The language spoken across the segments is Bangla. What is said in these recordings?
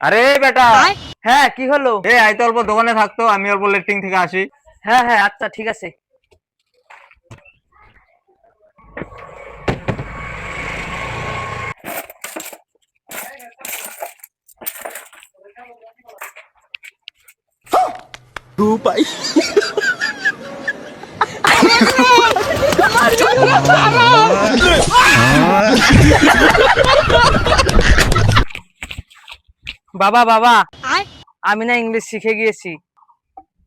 আরে বেটা, হ্যাঁ কি হলো? আই তো অল্প দোকানে থাকতো, আমি অল্প লেট্রিং থেকে আসি। হ্যাঁ হ্যাঁ আচ্ছা ঠিক আছে। বাবা বাবা, আমি না ইংলিশ শিখে গিয়েছি।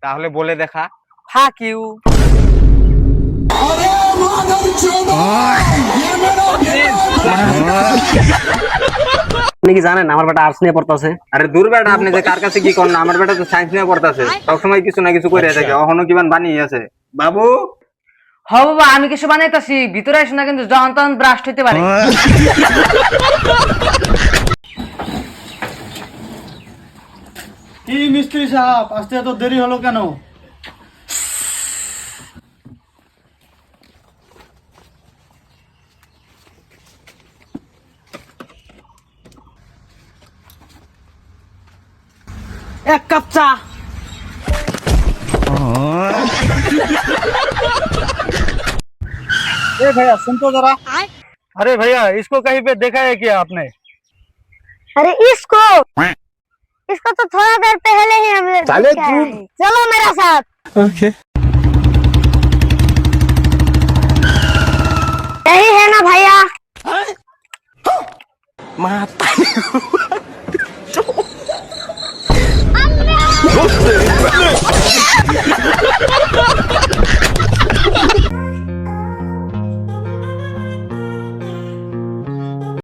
তাহলে বলে দেখা। Fuck you. আপনি কি জানেন আমার বেটা আর্টস নিয়ে পড়তেছে? আরে দূর বেটা, আপনি যে কার কাছে কি করেন না, আমার বেটা তো সায়েন্স নিয়ে পড়তেছে, সবসময় কিছু না কিছু করে থাকে, অহনো কিমান বানিয়ে আছে বাবু। হ বাবা, আমি কিছু বানাইতাছি, ভিতরে আসো না কিন্তু যখন তখন ব্রাস্ট হইতে পারে। কি মিস্ত্রি সাহেব, আসতে এত দেরি হলো কেন? এক কাপ চা। ए भैया सुन तो जरा। अरे भैया, इसको कहीं पे देखा है क्या आपने? अरे इसको इसको तो थोड़ा देर पहले ही हमने देखा है। चलो मेरा साथ। यही है ना भैया? माता